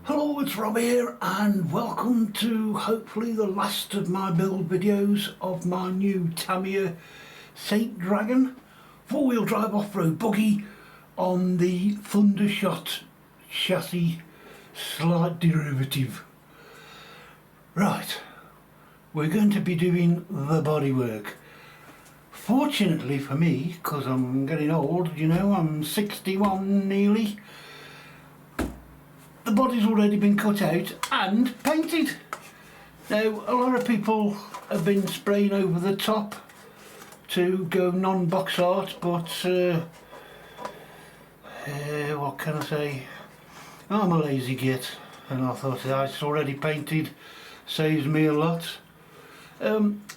Hello, it's Rob here and welcome to hopefully the last of my build videos of my new Tamiya Saint Dragon 4-wheel drive off-road buggy on the Thundershot chassis slight derivative. Right, we're going to be doing the bodywork. Fortunately for me, because I'm getting old, you know, I'm 61 nearly, the body's already been cut out and painted. Now, a lot of people have been spraying over the top to go non-box art, but what can I say? I'm a lazy git, and I thought it's already painted, saves me a lot.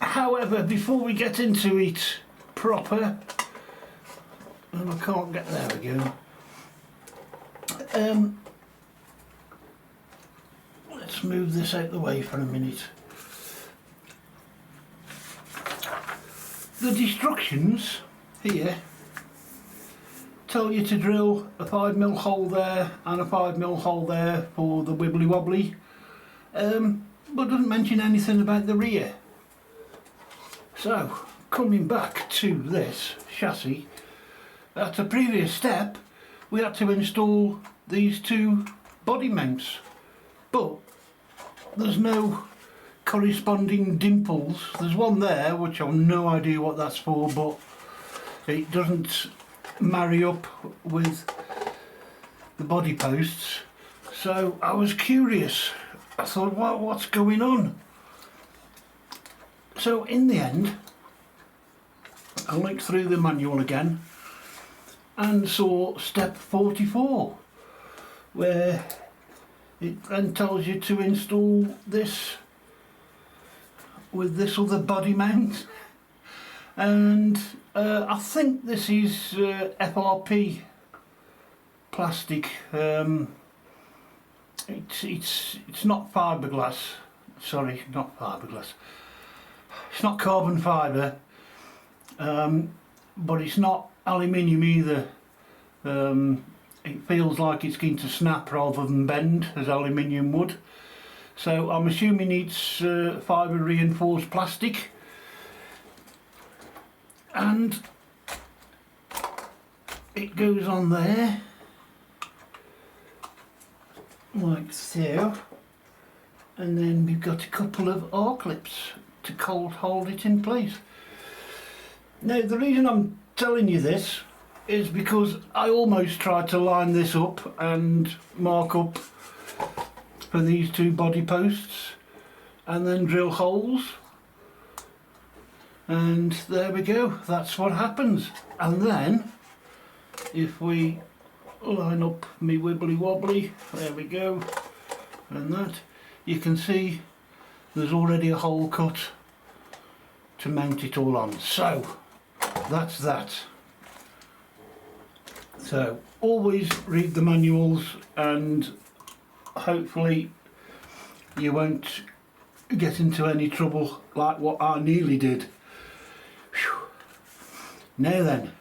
However, before we get into it proper, and I can't get there again. Let's move this out the way for a minute. The instructions here tell you to drill a 5mm hole there and a 5mm hole there for the wibbly wobbly, but doesn't mention anything about the rear. So, coming back to this chassis, at a previous step we had to install these two body mounts, but there's no corresponding dimples. There's one there which I've no idea what that's for, but it doesn't marry up with the body posts, so I was curious. I thought, what's going on? So in the end I looked through the manual again and saw step 44, where it then tells you to install this with this other body mount, and I think this is FRP plastic. It's not fiberglass. Sorry, not fiberglass. It's not carbon fibre, but it's not aluminium either. It feels like it's going to snap rather than bend as aluminium would. So I'm assuming it's fibre reinforced plastic, and it goes on there like so, and then we've got a couple of R-clips to hold it in place. Now the reason I'm telling you this is because I almost tried to line this up and mark up for these two body posts and then drill holes, and there we go, that's what happens. And then if we line up me wibbly wobbly, there we go, and that, you can see there's already a hole cut to mount it all on. So that's that. So always read the manuals, and hopefully you won't get into any trouble like what I nearly did. Whew. Now then,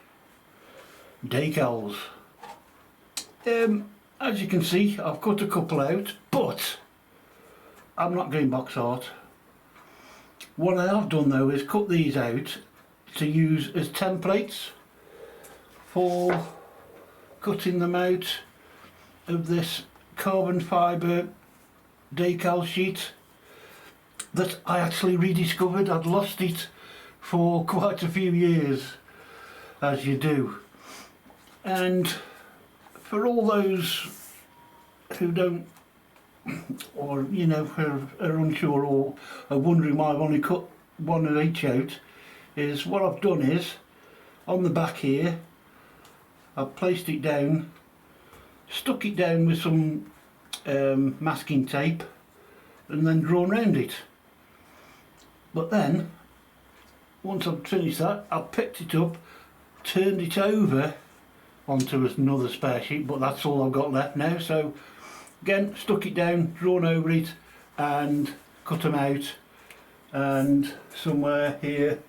decals. As you can see, I've cut a couple out, but I'm not going box art. What I have done though is cut these out to use as templates for cutting them out of this carbon fibre decal sheet that I actually rediscovered. I'd lost it for quite a few years, as you do. And for all those who don't, or you know, are unsure or are wondering why I've only cut one of each out, is what I've done is on the back here I've placed it down, stuck it down with some masking tape, and then drawn around it. But then once I've finished that, I've picked it up, turned it over onto another spare sheet, but that's all I've got left now. So again, stuck it down, drawn over it, and cut them out. And somewhere here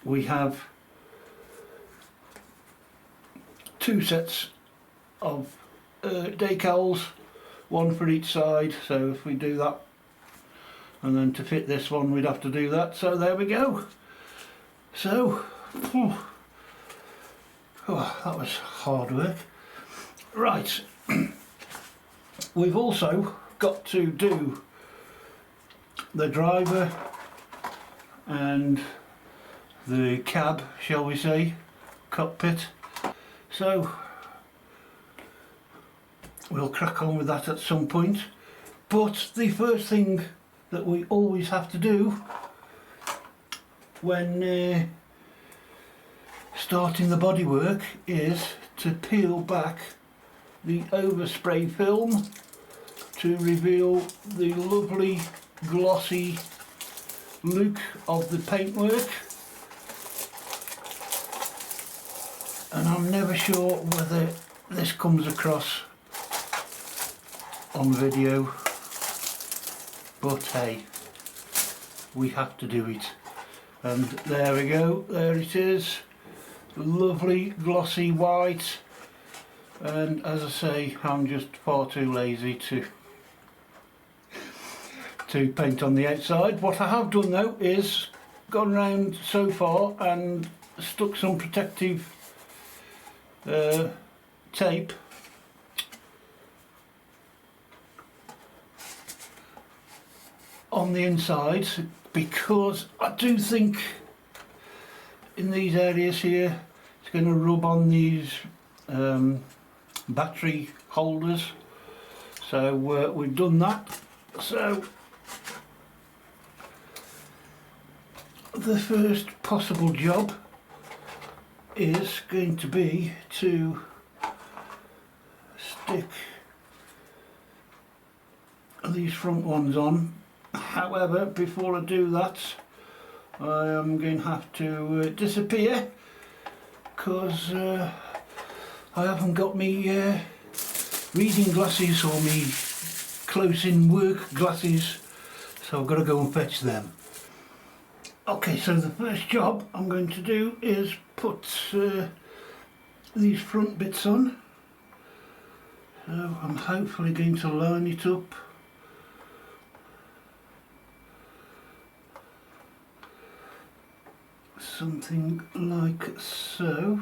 we have two sets of decals, one for each side, so if we do that, and then to fit this one we'd have to do that, so there we go. So oh, that was hard work. Right, we've also got to do the driver and the cab, shall we say, cockpit, so we'll crack on with that at some point. But the first thing that we always have to do when starting the bodywork is to peel back the overspray film to reveal the lovely glossy look of the paintwork. And I'm never sure whether this comes across on video, but hey, we have to do it. And there we go, there it is, lovely glossy white. And as I say, I'm just far too lazy to paint on the outside. What I have done though is gone round so far and stuck some protective tape on the inside, because I do think in these areas here it's going to rub on these battery holders, so we've done that. So the first possible job is going to be to stick these front ones on. However, before I do that, I am going to have to disappear, because I haven't got me reading glasses or me close in work glasses, so I've got to go and fetch them. Okay, so the first job I'm going to do is put these front bits on. So I'm hopefully going to line it up something like so.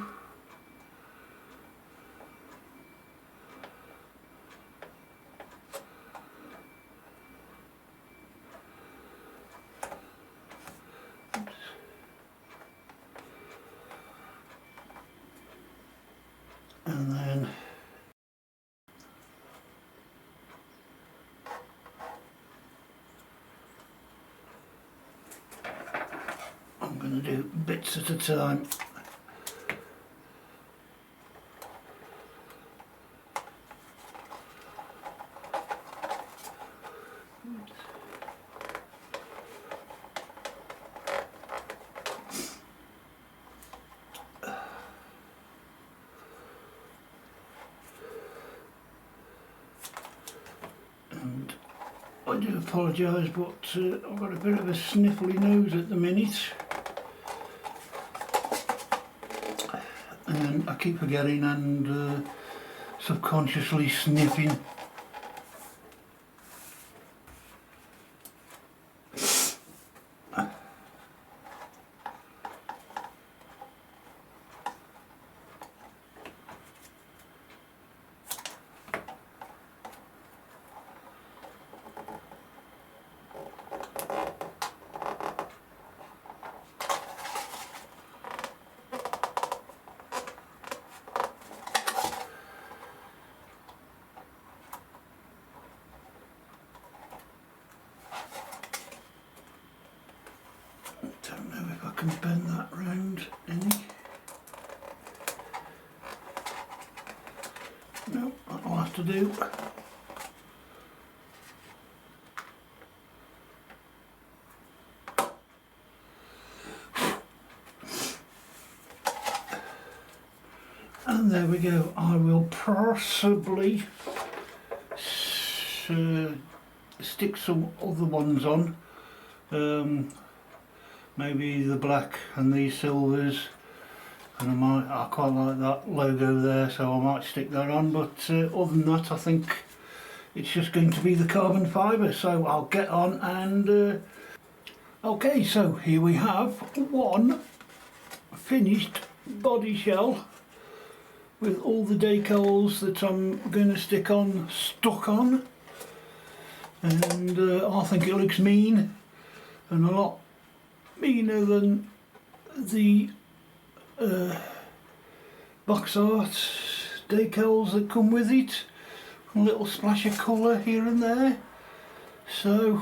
And then I'm going to do bits at a time. And I do apologise, but I've got a bit of a sniffly nose at the minute, and I keep forgetting and subconsciously sniffing. Don't know if I can bend that round any. No, that'll have to do. And there we go. I will possibly stick some other ones on. Maybe the black and these silvers, and I quite like that logo there, so I might stick that on, but other than that I think it's just going to be the carbon fibre, so I'll get on and okay, so here we have one finished body shell with all the decals that I'm going to stuck on, and I think it looks mean, and a lot meaner than the box art decals that come with it. A little splash of colour here and there. So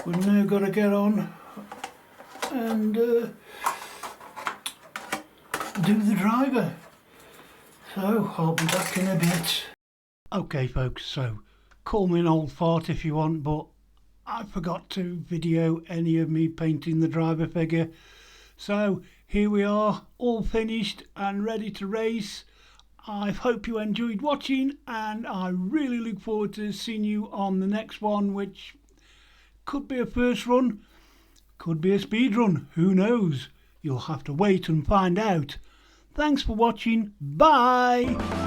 we've now got to get on and do the driver. So I'll be back in a bit. Okay folks, so call me an old fart if you want, but I forgot to video any of me painting the driver figure. So here we are, all finished and ready to race. I hope you enjoyed watching, and I really look forward to seeing you on the next one, which could be a first run, could be a speed run, who knows? You'll have to wait and find out. Thanks for watching, bye!